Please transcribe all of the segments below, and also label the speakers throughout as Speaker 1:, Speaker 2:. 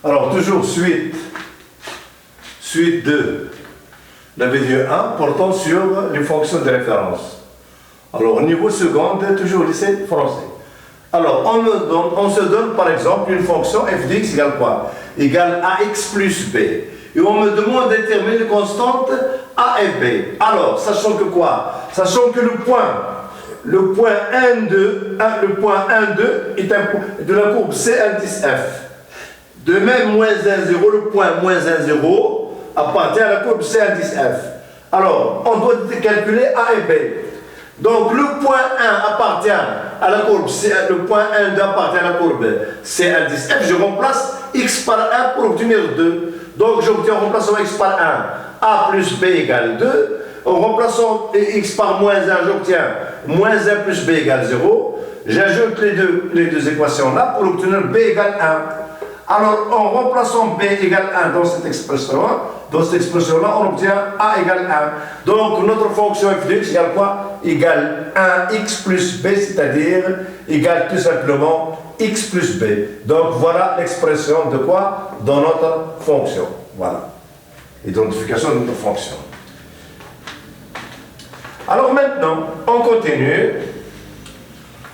Speaker 1: Alors, toujours suite 2, la vidéo 1 portant sur les fonctions de référence. Alors, au niveau seconde, toujours lycée français. Alors, on se donne par exemple une fonction f de x égale quoi? Égale ax plus b. Et on me demande de déterminer les constantes a et b. Alors, sachant que quoi? Sachant que le point 1, 2 est de la courbe C indice F. De même, moins 1, 0, le point moins 1, 0 appartient à la courbe C indice F. Alors, on doit calculer A et B. Donc, le point 1 appartient à la courbe C, le point 1, 2 appartient à la courbe C indice F. Je remplace x par 1 pour obtenir 2. Donc, j'obtiens en remplaçant x par 1, A plus B égale 2. En remplaçant x par moins 1, j'obtiens moins 1 plus b égale 0. J'ajoute les deux équations là pour obtenir b égale 1. Alors, en remplaçant b égale 1 dans cette expression-là, on obtient a égale 1. Donc, notre fonction f de x égale quoi? Égale 1x plus b, c'est-à-dire égale tout simplement x plus b. Donc, voilà l'expression de quoi? Dans notre fonction. Voilà. Identification de notre fonction. Alors maintenant, on continue.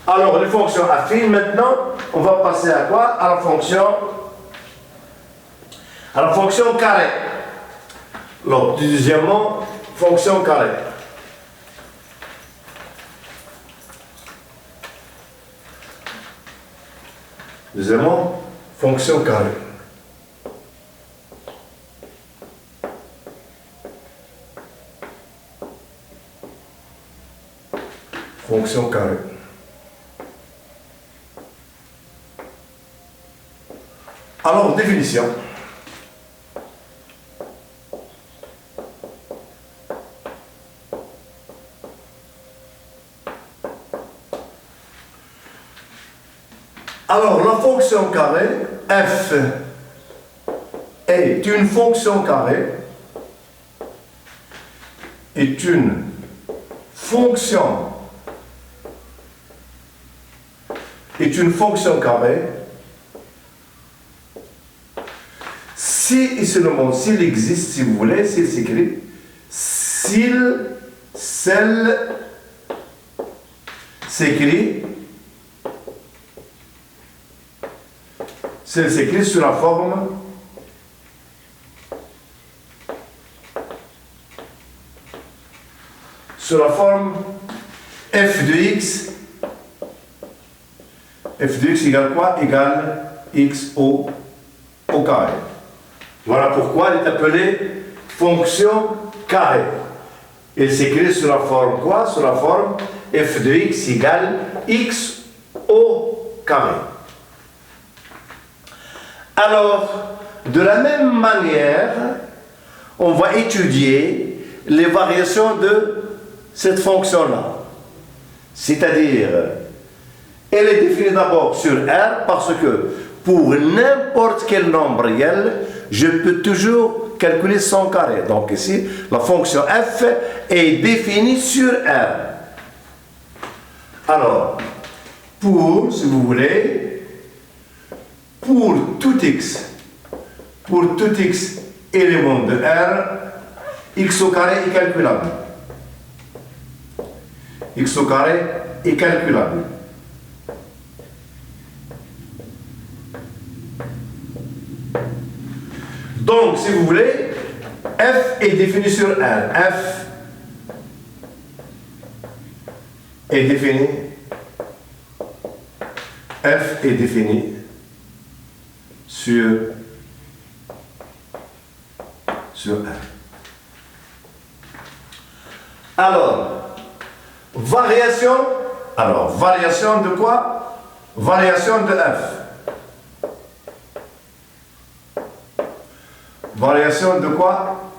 Speaker 1: Alors, les fonctions affines, maintenant, on va passer à quoi? À la fonction carrée. Alors, deuxièmement, fonction carrée. Deuxièmement, fonction carrée. Fonction carrée. Alors, définition. Alors, la fonction carrée, f est une fonction carrée, est une fonction carrée si et seulement s'il existe, si vous voulez, s'il s'écrit, s'il s'écrit sous la forme f de x. F de x égale quoi? Égale x au carré. Voilà pourquoi elle est appelée fonction carrée. Elle s'écrit sous la forme quoi? Sous la forme f de x égale x au carré. Alors, de la même manière, on va étudier les variations de cette fonction-là. C'est-à-dire, elle est définie d'abord sur R parce que pour n'importe quel nombre réel, je peux toujours calculer son carré. Donc ici, la fonction f est définie sur R. Alors, si vous voulez, pour tout x élément de R, x au carré est calculable. X au carré est calculable. Donc, si vous voulez, f est défini sur R. F est défini sur R. Alors, variation de quoi? Variation de f. Variation de quoi?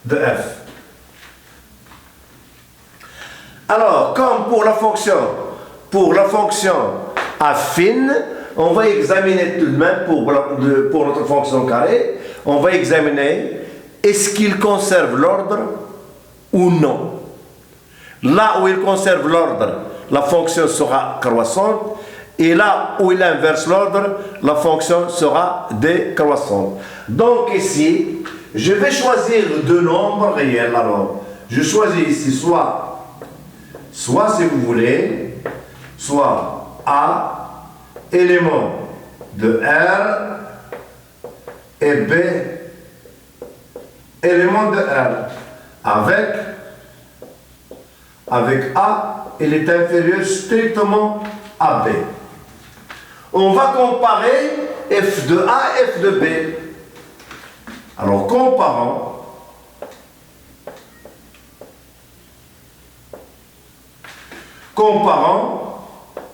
Speaker 1: De f. Alors, comme pour la fonction affine, on va examiner tout de même pour notre fonction carrée, on va examiner est-ce qu'il conserve l'ordre ou non. Là où il conserve l'ordre, la fonction sera croissante, Et là où il inverse l'ordre, la fonction sera décroissante. Donc ici, je vais choisir deux nombres réels. Alors, je choisis ici soit si vous voulez, soit A, élément de R, et B, élément de R. Avec A, il est inférieur strictement à B. On va comparer f de A et f de B. Alors, comparons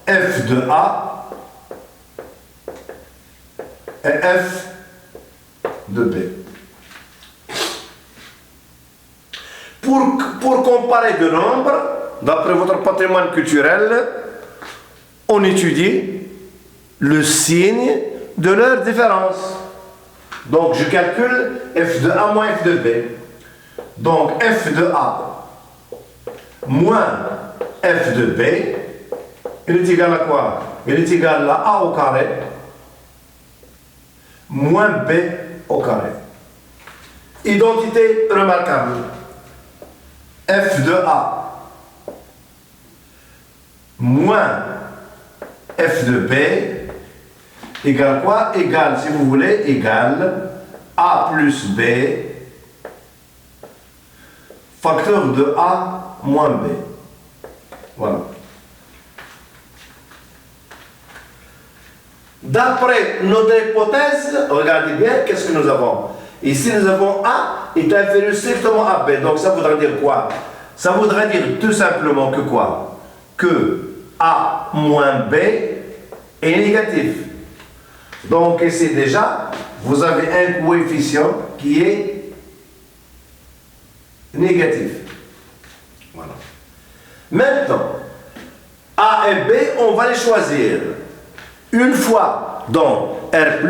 Speaker 1: f de A et f de B. Pour comparer deux nombres, d'après votre patrimoine culturel, on étudie le signe de leur différence. Donc, je calcule f de A moins f de B. Donc, f de A moins f de B, il est égal à quoi? Il est égal à A au carré moins B au carré. Identité remarquable. F de A moins f de B égale quoi? Égale, si vous voulez, égale A plus B facteur de A moins B. Voilà. D'après notre hypothèse, regardez bien, qu'est-ce que nous avons? Ici, nous avons A est inférieur strictement à B. Donc, ça voudrait dire quoi? Ça voudrait dire tout simplement que quoi? Que A moins B est négatif. Donc, ici déjà, vous avez un coefficient qui est négatif. Voilà. Maintenant, A et B, on va les choisir. Une fois dans R+,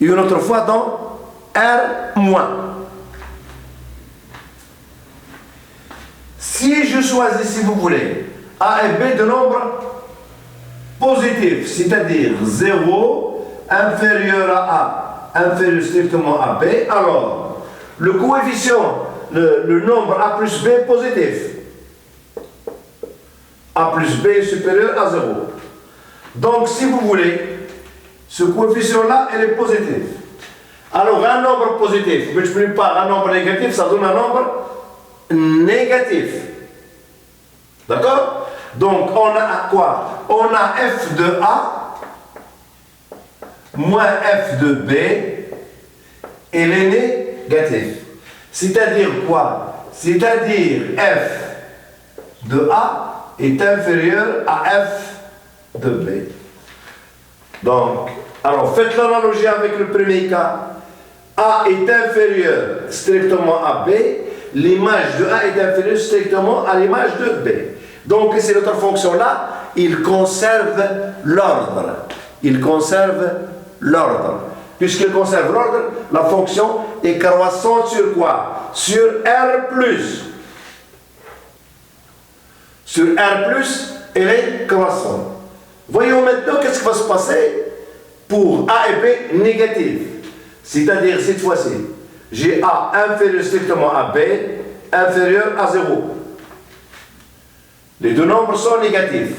Speaker 1: et une autre fois dans R-. Si je choisis, si vous voulez, A et B de nombres positifs, c'est-à-dire 0, inférieur à A, inférieur strictement à B, alors le coefficient, le nombre A plus B est positif. A plus B est supérieur à 0. Donc, si vous voulez, ce coefficient-là, il est positif. Alors, un nombre positif multiplié par un nombre négatif, ça donne un nombre négatif. D'accord? Donc, on a quoi? On a f de A moins f de B, et il est négatif. C'est-à-dire quoi? C'est-à-dire f de A est inférieur à f de B. Donc, alors faites l'analogie avec le premier cas. A est inférieur strictement à B, l'image de A est inférieure strictement à l'image de B. Donc, c'est notre fonction-là, il conserve l'ordre. Il conserve l'ordre. Puisqu'il conserve l'ordre, la fonction est croissante sur quoi? Sur R+. Sur R+, elle est croissante. Voyons maintenant qu'est-ce qui va se passer pour A et B négatifs. C'est-à-dire, cette fois-ci, j'ai A inférieur strictement à B, inférieur à 0. Les deux nombres sont négatifs.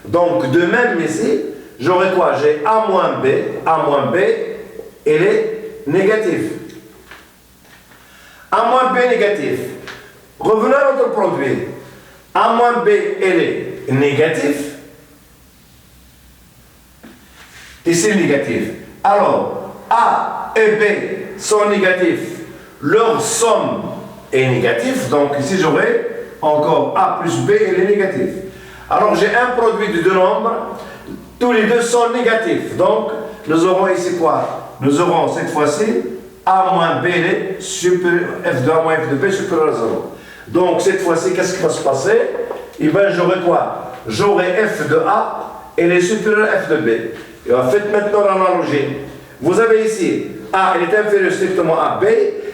Speaker 1: Donc, de même ici, j'aurai quoi? J'ai A moins B, elle est négative. A moins B négatif. Revenons à notre produit. A moins B, elle est négative. Et c'est négatif. Alors, A et B sont négatifs. Leur somme est négative. Donc ici, j'aurai encore A plus B, elle est négative. Alors, j'ai un produit de deux nombres. Tous les deux sont négatifs. Donc, nous aurons ici quoi? Nous aurons cette fois-ci A moins B, elle est supérieur, F de A moins F de B supérieur à 0. Donc, cette fois-ci, qu'est-ce qui va se passer? Eh bien, j'aurai quoi? J'aurai F de A, elle est supérieure à F de B. Et faites maintenant l'analogie. Vous avez ici A, elle est inférieure strictement à B,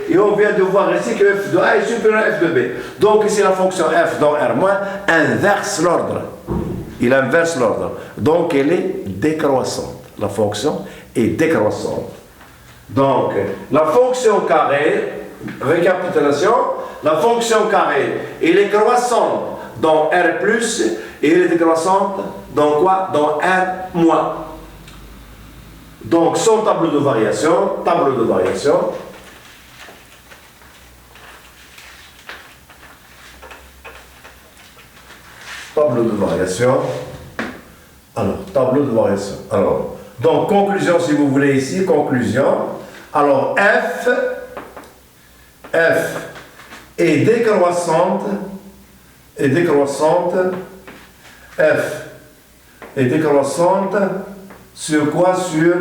Speaker 1: et on vient de voir ici que F de A est supérieur à F de B. Donc ici la fonction F dans R- inverse l'ordre. il inverse l'ordre. Donc, elle est décroissante. La fonction est décroissante. Donc, la fonction carrée, récapitulation, la fonction carrée, elle est croissante dans R+, et elle est décroissante dans quoi? Dans R-. Donc, son tableau de variation, tableau de variation, alors, tableau de variation, alors, donc, conclusion, si vous voulez ici, conclusion, alors, F est décroissante, F est décroissante sur quoi? Sur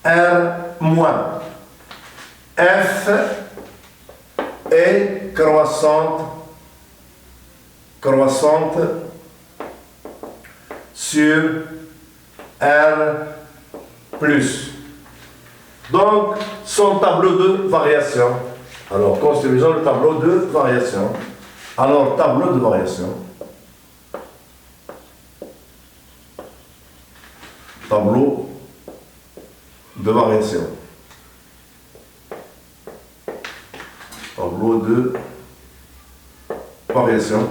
Speaker 1: R-. F est croissante sur R+. Donc, son tableau de variation. Alors, construisons le tableau de variation. Alors, tableau de variation. Tableau de variation. Tableau de variation.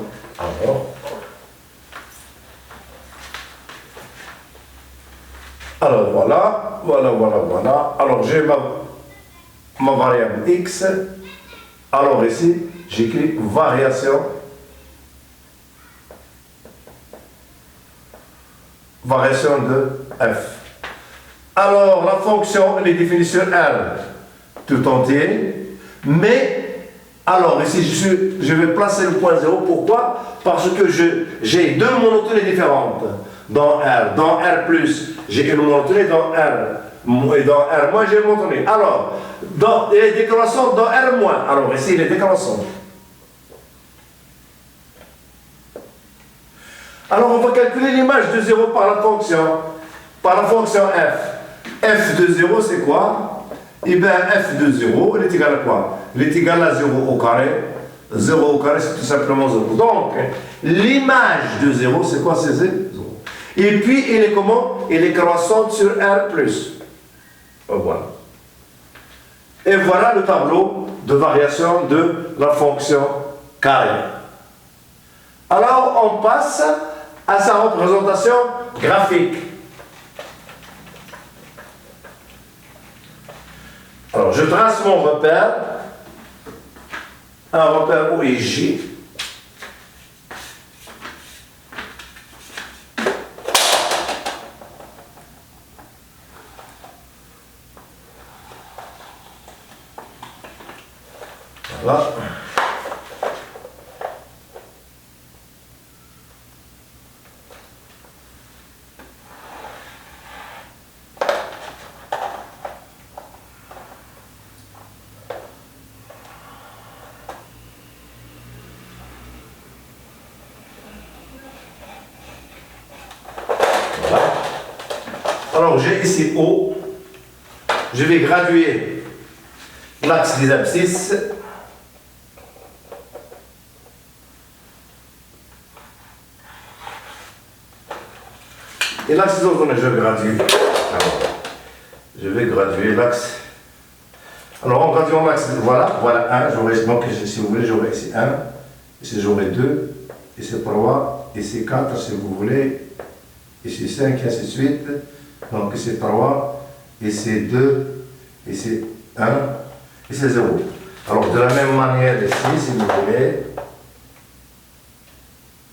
Speaker 1: Alors voilà. Alors j'ai ma variable x. Alors ici, j'écris variation. Variation de f. Alors la fonction, elle est définie sur R tout entier. Mais, alors ici, je vais placer le point 0. Pourquoi? Parce que j'ai deux monotones différentes. Dans R+, j'ai une monotonie, dans R, et dans R-, j'ai une monotonie. Alors, il est décroissant dans R-. Alors ici, il est décroissant. Alors, on va calculer l'image de 0 par la fonction f. F de 0, c'est quoi? Eh bien, f de 0, il est égal à quoi? Il est égal à 0 au carré. 0 au carré, c'est tout simplement 0. Donc, l'image de 0, c'est quoi? C'est 0. Et puis, il est comment? Il est croissante sur R+. Voilà. Et voilà le tableau de variation de la fonction carrée. Alors, on passe à sa représentation graphique. Alors, je trace mon repère. Un repère O et J. Voilà. Alors j'ai ici O, je vais graduer l'axe des abscisses. Et l'axe des ordonnées, je gradue. Alors, je vais graduer l'axe. Alors en graduant l'axe, voilà 1, donc si vous voulez, j'aurai ici 1, ici j'aurai 2, ici 3, ici 4 si vous voulez, ici 5 et ainsi de suite. Donc ici 3, ici 2, ici 1, ici 0. Alors de la même manière ici, si vous voulez,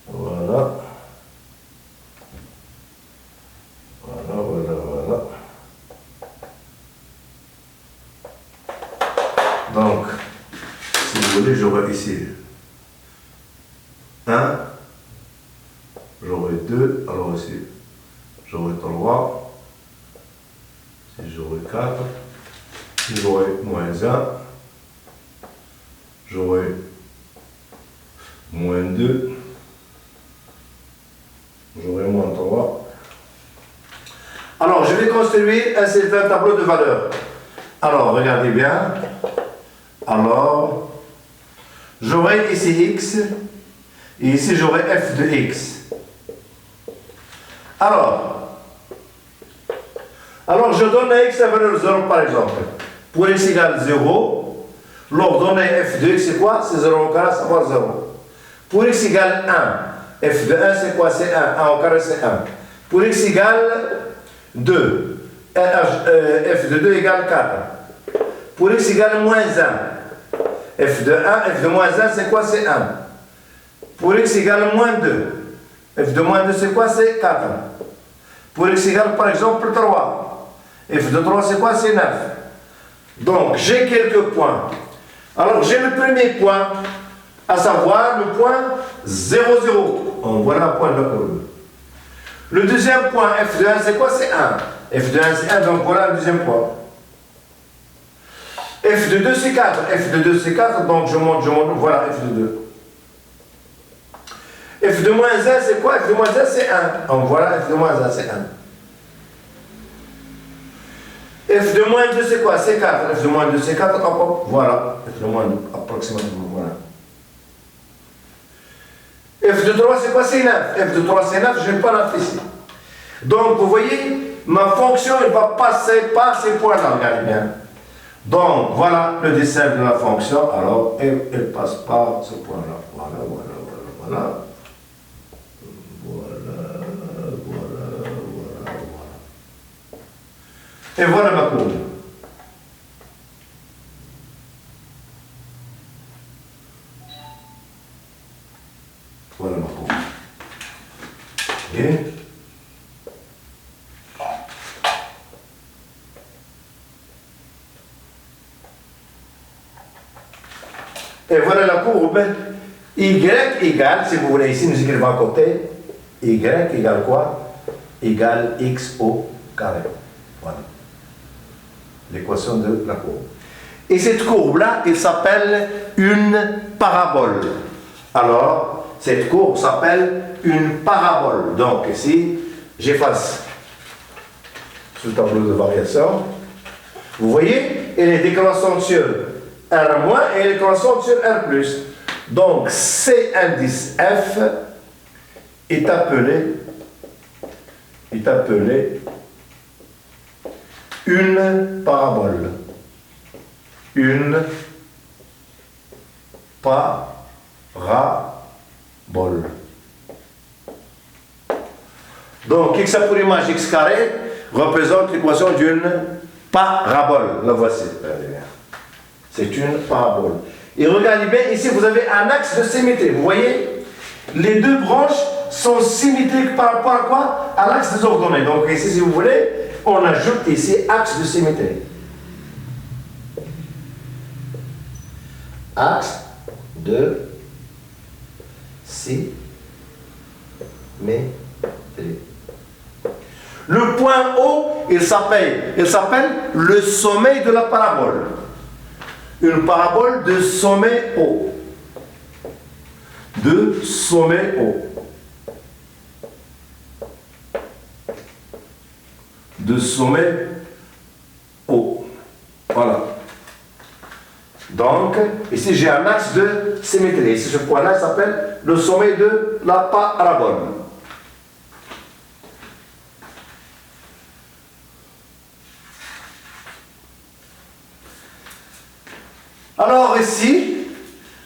Speaker 1: voilà. Donc, si vous voulez, j'aurai ici 1, j'aurai 2, alors ici, j'aurai 3, ici j'aurai 4, ici j'aurai moins 1, j'aurai moins 2, j'aurai moins 3. Alors, je vais construire un certain tableau de valeurs. Alors, regardez bien. Alors, j'aurai ici x, et ici j'aurai f de x. Alors je donne à x la valeur 0 par exemple. Pour x égale 0, l'ordonnée f de x c'est quoi? C'est 0 au carré, ça va 0. Pour x égale 1, f de 1 c'est quoi? C'est 1. 1 au carré c'est 1. Pour x égale 2, f de 2 égale 4. Pour x égale moins 1, f de 1, f de moins 1 c'est quoi? C'est 1. Pour x égale moins 2, f de moins 2 c'est quoi? C'est 4. Pour x égale par exemple 3, f de 3 c'est quoi? C'est 9. Donc j'ai quelques points. Alors j'ai le premier point, à savoir le point 0, 0. On voit un point de la courbe. Le deuxième point, f de 1 c'est quoi? C'est 1. f de 1 c'est 1, donc voilà le deuxième point. f de 2 c'est 4. f de 2 c'est 4, donc je monte, voilà f de 2. f de moins 1 c'est quoi? f de moins 1 c'est 1. Donc voilà f de moins 1 c'est 1. f de moins 2 c'est quoi? C'est 4. f de moins 2 c'est 4. Hop, hop, voilà. f de moins 2, approximativement. Voilà. f de 3 c'est quoi? C'est 9. f de 3 c'est 9, je n'ai pas 9 ici. Donc vous voyez, ma fonction elle va passer par ces points-là, regardez bien. Donc voilà le dessin de la fonction. Alors elle passe par ce point-là. Voilà, voilà, voilà, voilà. Et voilà ma courbe. Voilà ma courbe. Et voilà la courbe. Y égale, si vous voulez ici, nous écrivons à côté, y égale quoi? Égale x au carré. Voilà. L'équation de la courbe. Et cette courbe-là, elle s'appelle une parabole. Alors, cette courbe s'appelle une parabole. Donc, ici, j'efface ce tableau de variation. Vous voyez, elle est décroissante sur R- et elle est décroissante sur R+. Donc, C indice F est appelé une parabole. Une parabole. Donc, x a pour image x carré représente l'équation d'une parabole. La voici. C'est une parabole. Et regardez bien, ici vous avez un axe de symétrie. Vous voyez, les deux branches sont symétriques par rapport à quoi? À l'axe des ordonnées. Donc ici, si vous voulez, on ajoute ici axe de symétrie. Axe de symétrie. Le point haut, il s'appelle le sommet de la parabole. Une parabole de sommet haut. De sommet haut. De sommet haut. Voilà. Donc, ici j'ai un axe de symétrie. Ici, ce point-là s'appelle le sommet de la parabole. Alors ici,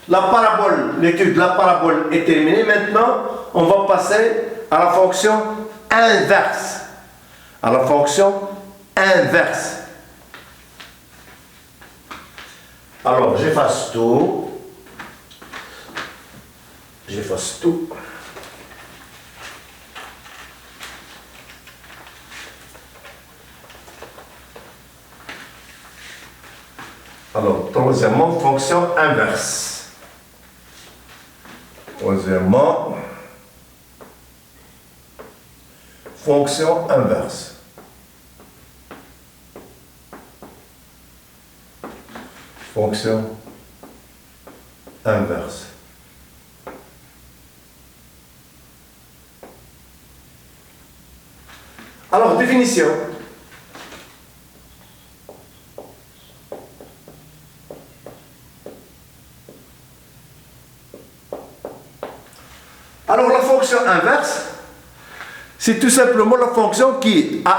Speaker 1: la parabole, l'étude de la parabole est terminée. Maintenant, on va passer à la fonction inverse. À la fonction inverse. Alors, j'efface tout. J'efface tout. Alors, troisièmement, fonction inverse. Troisièmement, fonction inverse. Fonction inverse. Alors, définition. Alors, la fonction inverse, c'est tout simplement la fonction qui, à